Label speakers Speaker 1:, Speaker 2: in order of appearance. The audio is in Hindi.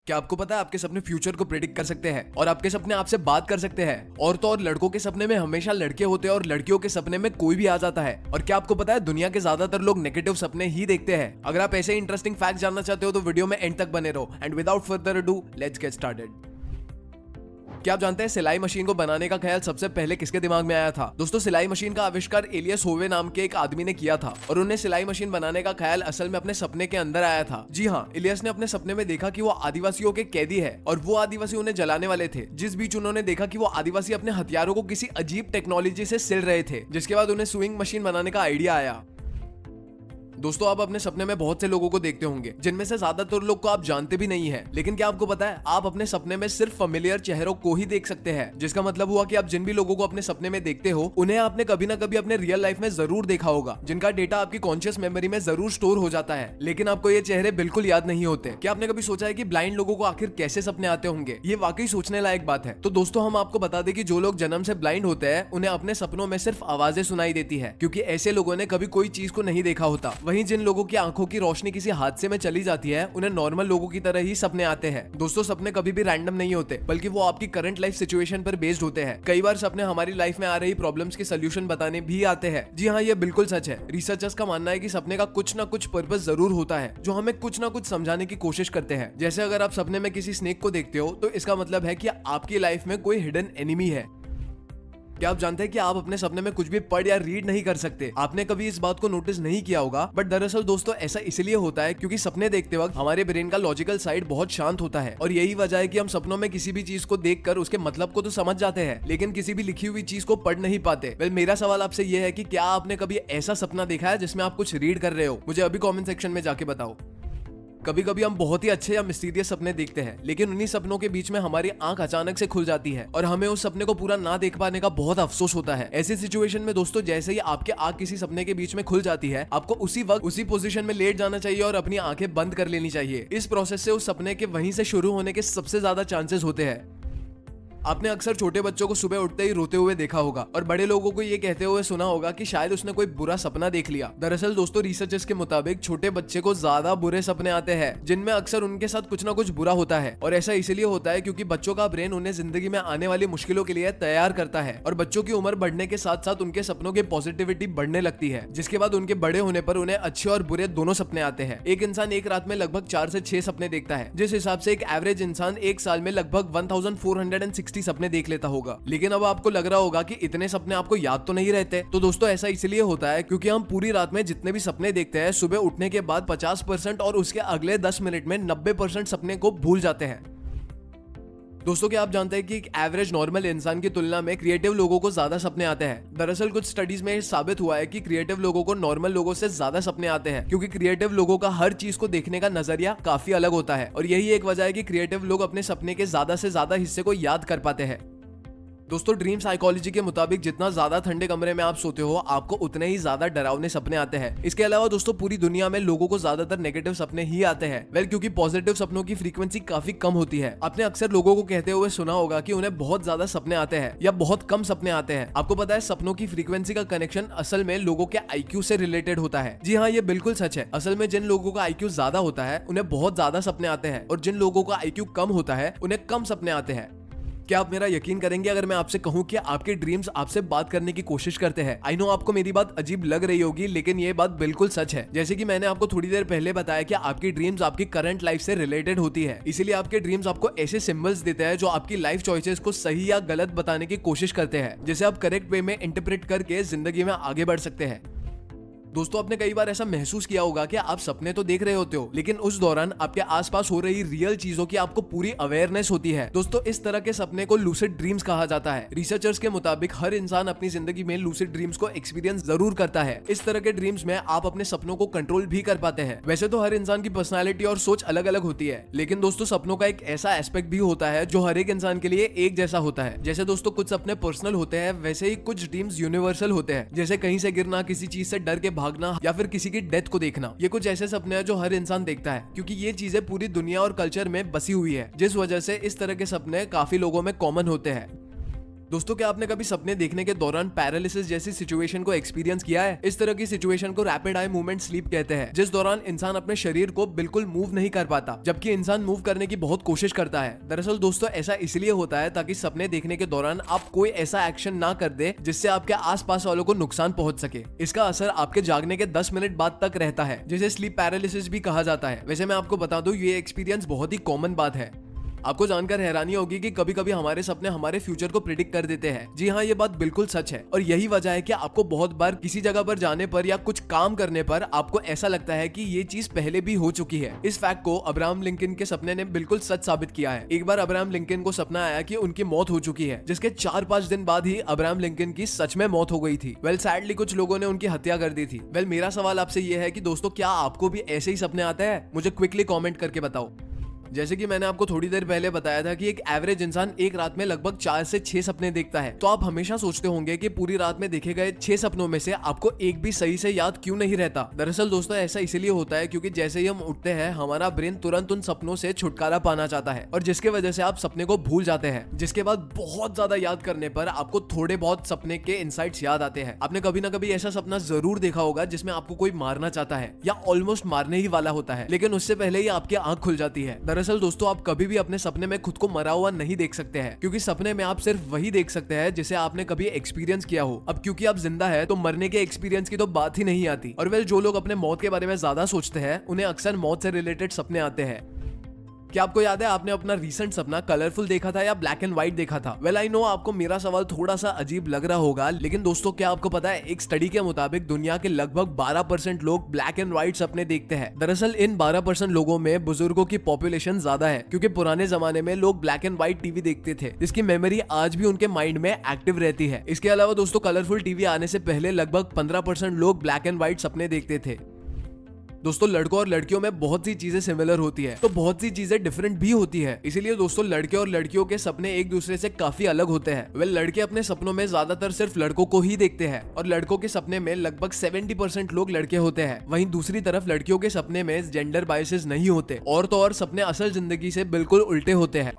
Speaker 1: क्या आपको पता है आपके सपने फ्यूचर को प्रेडिक्ट कर सकते हैं और आपके सपने आपसे बात कर सकते हैं। औरतों और लड़कों के सपने में हमेशा लड़के होते हैं और लड़कियों के सपने में कोई भी आ जाता है। और क्या आपको पता है दुनिया के ज्यादातर लोग नेगेटिव सपने ही देखते हैं। अगर आप ऐसे इंटरेस्टिंग फैक्ट जानना चाहते हो तो वीडियो में एंड तक बने रहो। And without further ado let's get started. क्या आप जानते हैं सिलाई मशीन को बनाने का ख्याल सबसे पहले किसके दिमाग में आया था? दोस्तों, सिलाई मशीन का आविष्कार एलियस होवे नाम के एक आदमी ने किया था और उन्हें सिलाई मशीन बनाने का ख्याल असल में अपने सपने के अंदर आया था। जी हाँ, एलियस ने अपने सपने में देखा कि वो आदिवासियों के कैदी है और वो आदिवासी उन्हें जलाने वाले थे। जिस बीच उन्होंने देखा कि वो आदिवासी अपने हथियारों को किसी अजीब टेक्नोलॉजी से सिल रहे थे, जिसके बाद उन्हें स्विंग मशीन बनाने का आइडिया आया। दोस्तों, आप अपने सपने में बहुत से लोगों को देखते होंगे जिनमें से ज्यादातर लोग को आप जानते भी नहीं है। लेकिन क्या आपको पता है आप अपने सपने में सिर्फ फेमिलियर चेहरों को ही देख सकते हैं, जिसका मतलब हुआ कि आप जिन भी लोगों को अपने सपने में देखते हो उन्हें आपने कभी ना कभी अपने रियल लाइफ में जरूर देखा होगा, जिनका डेटा आपकी कॉन्शियस मेमोरी में जरूर स्टोर हो जाता है। लेकिन आपको ये चेहरे बिल्कुल याद नहीं होते। क्या आपने कभी सोचा है कि ब्लाइंड लोगों को आखिर कैसे सपने आते होंगे? ये वाकई सोचने लायक बात है। तो दोस्तों, हम आपको बता दें कि जो लोग जन्म से ब्लाइंड होते हैं उन्हें अपने सपनों में सिर्फ आवाजें सुनाई देती है, क्योंकि ऐसे लोगों ने कभी कोई चीज को नहीं देखा होता। वहीं जिन लोगों की आंखों की रोशनी किसी हादसे में चली जाती है उन्हें नॉर्मल लोगों की तरह ही सपने आते हैं। दोस्तों, सपने कभी भी रैंडम नहीं होते, बल्कि वो आपकी करंट लाइफ सिचुएशन पर बेस्ड होते हैं। कई बार सपने हमारी लाइफ में आ रही प्रॉब्लम्स के सोल्यूशन बताने भी आते हैं। जी हाँ, ये बिल्कुल सच है। रिसर्चर्स का मानना है कि सपने का कुछ ना कुछ पर्पस जरूर होता है जो हमें कुछ ना कुछ समझाने की कोशिश करते हैं। जैसे अगर आप सपने में किसी स्नेक को देखते हो तो इसका मतलब है कि आपकी लाइफ में कोई हिडन एनिमी है। क्या आप जानते हैं कि आप अपने सपने में कुछ भी पढ़ या रीड नहीं कर सकते? आपने कभी इस बात को नोटिस नहीं किया होगा, बट दरअसल दोस्तों ऐसा इसलिए होता है क्योंकि सपने देखते वक्त हमारे ब्रेन का लॉजिकल साइड बहुत शांत होता है। और यही वजह है कि हम सपनों में किसी भी चीज को देखकर उसके मतलब को तो समझ जाते हैं, लेकिन किसी भी लिखी हुई चीज को पढ़ नहीं पाते। वेल, मेरा सवाल आपसे यह है कि क्या आपने कभी ऐसा सपना देखा है जिसमें आप कुछ रीड कर रहे हो? मुझे अभी कॉमेंट सेक्शन में जाके बताओ। कभी कभी हम बहुत ही अच्छे या मिस्टीरियस सपने देखते हैं, लेकिन उन्हीं सपनों के बीच में हमारी आंख अचानक से खुल जाती है और हमें उस सपने को पूरा ना देख पाने का बहुत अफसोस होता है। ऐसी सिचुएशन में दोस्तों, जैसे ही आपके आंख किसी सपने के बीच में खुल जाती है, आपको उसी वक्त उसी पोजीशन में लेट जाना चाहिए और अपनी आंखें बंद कर लेनी चाहिए। इस प्रोसेस से उस सपने के वहीं से शुरू होने के सबसे ज्यादा चांसेस होते हैं। आपने अक्सर छोटे बच्चों को सुबह उठते ही रोते हुए देखा होगा और बड़े लोगों को ये कहते हुए सुना होगा कि शायद उसने कोई बुरा सपना देख लिया। दरअसल दोस्तों, रिसर्चर्स के मुताबिक छोटे बच्चे को ज्यादा बुरे सपने आते हैं जिनमें अक्सर उनके साथ कुछ ना कुछ बुरा होता है। और ऐसा इसलिए होता है क्योंकि बच्चों का ब्रेन उन्हें जिंदगी में आने वाली मुश्किलों के लिए तैयार करता है और बच्चों की उम्र बढ़ने के साथ साथ उनके सपनों की पॉजिटिविटी बढ़ने लगती है, जिसके बाद उनके बड़े होने पर उन्हें अच्छे और बुरे दोनों सपने आते हैं। एक इंसान एक रात में लगभग 4 से 6 सपने देखता है, जिस हिसाब से एक एवरेज इंसान एक साल में लगभग 1460 सपने देख लेता होगा। लेकिन अब आपको लग रहा होगा कि इतने सपने आपको याद तो नहीं रहते। तो दोस्तों, ऐसा इसलिए होता है क्योंकि हम पूरी रात में जितने भी सपने देखते हैं, सुबह उठने के बाद 50% और उसके अगले 10 मिनट में 90% सपने को भूल जाते हैं। दोस्तों, क्या आप जानते हैं कि एक एवरेज नॉर्मल इंसान की तुलना में क्रिएटिव लोगों को ज्यादा सपने आते हैं? दरअसल कुछ स्टडीज में साबित हुआ है कि क्रिएटिव लोगों को नॉर्मल लोगों से ज्यादा सपने आते हैं, क्योंकि क्रिएटिव लोगों का हर चीज को देखने का नजरिया काफी अलग होता है। और यही एक वजह है कि क्रिएटिव लोग अपने सपने के ज्यादा से ज्यादा हिस्से को याद कर पाते हैं। दोस्तों, ड्रीम साइकोलॉजी के मुताबिक जितना ज्यादा ठंडे कमरे में आप सोते हो, आपको उतने ही ज्यादा डरावने सपने आते हैं। इसके अलावा दोस्तों, पूरी दुनिया में लोगों को ज्यादातर नेगेटिव सपने ही आते हैं। वेल, क्योंकि पॉजिटिव सपनों की फ्रीक्वेंसी काफी कम होती है। आपने अक्सर लोगों को कहते हुए सुना होगा कि उन्हें बहुत ज्यादा सपने आते हैं या बहुत कम सपने आते हैं। आपको पता है सपनों की फ्रीक्वेंसी का कनेक्शन असल में लोगों के IQ से रिलेटेड होता है। जी हाँ, ये बिल्कुल सच है। असल में जिन लोगों का IQ ज्यादा होता है उन्हें बहुत ज्यादा सपने आते हैं और जिन लोगों का IQ कम होता है उन्हें कम सपने आते हैं। क्या आप मेरा यकीन करेंगे अगर मैं आपसे कहूं कि आपके ड्रीम्स आपसे बात करने की कोशिश करते हैं? आई नो आपको मेरी बात अजीब लग रही होगी, लेकिन ये बात बिल्कुल सच है। जैसे कि मैंने आपको थोड़ी देर पहले बताया कि आपकी ड्रीम्स आपकी करंट लाइफ से रिलेटेड होती है, इसीलिए आपके ड्रीम्स आपको ऐसे सिंबल्स देते हैं जो आपकी लाइफ चॉइसेस को सही या गलत बताने की कोशिश करते हैं, जिसे आप करेक्ट वे में इंटरप्रेट करके जिंदगी में आगे बढ़ सकते हैं। दोस्तों, आपने कई बार ऐसा महसूस किया होगा कि आप सपने तो देख रहे होते हो, लेकिन उस दौरान आपके आसपास हो रही रियल चीजों की आपको पूरी अवेयरनेस होती है। दोस्तों, इस तरह के सपने को लूसिड ड्रीम्स कहा जाता है। रिसर्चर्स के मुताबिक हर इंसान अपनी जिंदगी में लूसिड ड्रीम्स को एक्सपीरियंस जरूर करता है। इस तरह के ड्रीम्स में आप अपने सपनों को कंट्रोल भी कर पाते हैं। वैसे तो हर इंसान की पर्सनैलिटी और सोच अलग अलग होती है, लेकिन दोस्तों सपनों का एक ऐसा एस्पेक्ट भी होता है जो हर एक इंसान के लिए एक जैसा होता है। जैसे दोस्तों कुछ सपने पर्सनल होते हैं, वैसे ही कुछ ड्रीम्स यूनिवर्सल होते हैं, जैसे कहीं से गिरना, किसी चीज से डर के भागना या फिर किसी की डेथ को देखना। ये कुछ ऐसे सपने हैं जो हर इंसान देखता है, क्योंकि ये चीजें पूरी दुनिया और कल्चर में बसी हुई है, जिस वजह से इस तरह के सपने काफी लोगों में कॉमन होते हैं। दोस्तों, क्या आपने कभी सपने देखने के दौरान पैरालिसिस जैसी सिचुएशन को एक्सपीरियंस किया है? इस तरह की सिचुएशन को रैपिड आई मूवमेंट स्लीप कहते हैं, जिस दौरान इंसान अपने शरीर को बिल्कुल मूव नहीं कर पाता, जबकि इंसान मूव करने की बहुत कोशिश करता है। दरअसल दोस्तों, ऐसा इसलिए होता है ताकि सपने देखने के दौरान आप कोई ऐसा एक्शन ना कर दे जिससे आपके आसपास वालों को नुकसान पहुंच सके। इसका असर आपके जागने के 10 मिनट बाद तक रहता है, जिसे स्लीप पैरालिसिस भी कहा जाता है। वैसे मैं आपको बता दूं, ये एक्सपीरियंस बहुत ही कॉमन बात है। आपको जानकर हैरानी होगी कि कभी कभी हमारे सपने हमारे फ्यूचर को प्रिडिक्ट कर देते हैं। जी हाँ, ये बात बिल्कुल सच है, और यही वजह है कि आपको बहुत बार किसी जगह पर जाने पर या कुछ काम करने पर आपको ऐसा लगता है कि ये चीज पहले भी हो चुकी है। इस फैक्ट को अब्राहम लिंकन के सपने ने बिल्कुल सच साबित किया है। एक बार अब्राहम लिंकन को सपना आया कि उनकी मौत हो चुकी है, जिसके 4-5 दिन बाद ही अब्राहम लिंकन की सच में मौत हो गई थी। सैडली कुछ लोगों ने उनकी हत्या कर दी थी। मेरा सवाल आपसे ये है कि दोस्तों, क्या आपको भी ऐसे ही सपने आते हैं? मुझे क्विकली कॉमेंट करके बताओ। जैसे कि मैंने आपको थोड़ी देर पहले बताया था कि एक एवरेज इंसान एक रात में लगभग 4 से 6 सपने देखता है। तो आप हमेशा सोचते होंगे कि पूरी रात में देखे गए 6 सपनों में से आपको एक भी सही से याद क्यों नहीं रहता। दरअसल दोस्तों, ऐसा इसीलिए होता है क्योंकि जैसे ही हम उठते हैं, हमारा ब्रेन तुरंत उन सपनों से छुटकारा पाना चाहता है, और जिसके वजह से आप सपने को भूल जाते हैं, जिसके बाद बहुत ज्यादा याद करने पर आपको थोड़े बहुत सपने के इंसाइट्स याद आते हैं। आपने कभी ना कभी ऐसा सपना जरूर देखा होगा जिसमें आपको कोई मारना चाहता है या ऑलमोस्ट मारने ही वाला होता है, लेकिन उससे पहले ही आपकी आंख खुल जाती है। दरअसल दोस्तों, आप कभी भी अपने सपने में खुद को मरा हुआ नहीं देख सकते हैं, क्योंकि सपने में आप सिर्फ वही देख सकते हैं जिसे आपने कभी एक्सपीरियंस किया हो। अब क्योंकि आप जिंदा है तो मरने के एक्सपीरियंस की तो बात ही नहीं आती। और जो लोग अपने मौत के बारे में ज्यादा सोचते हैं, उन्हें अक्सर मौत से रिलेटेड सपने आते हैं। क्या आपको याद है आपने अपना रीसेंट सपना कलरफुल देखा था या ब्लैक एंड व्हाइट देखा था? आई नो आपको मेरा सवाल थोड़ा सा अजीब लग रहा होगा, लेकिन दोस्तों, क्या आपको पता है, एक स्टडी के मुताबिक दुनिया के लगभग 12% लोग ब्लैक एंड व्हाइट सपने देखते हैं। दरअसल इन 12% लोगों में बुजुर्गों की पॉपुलेशन ज्यादा है, क्योंकि पुराने जमाने में लोग ब्लैक एंड व्हाइट टीवी देखते थे, जिसकी मेमोरी आज भी उनके माइंड में एक्टिव रहती है। इसके अलावा दोस्तों, कलरफुल टीवी आने से पहले लगभग 15% लोग ब्लैक एंड व्हाइट सपने देखते थे। दोस्तों, लड़कों और लड़कियों में बहुत सी चीजें सिमिलर होती है, तो बहुत सी चीजें डिफरेंट भी होती है। इसीलिए दोस्तों, लड़के और लड़कियों के सपने एक दूसरे से काफी अलग होते हैं। लड़के अपने सपनों में ज्यादातर सिर्फ लड़कों को ही देखते हैं, और लड़कों के सपने में लगभग 70% लोग लड़के होते हैं। वहीं दूसरी तरफ लड़कियों के सपने में जेंडर बायसेस नहीं होते, और तो और सपने असल जिंदगी से बिल्कुल उल्टे होते हैं।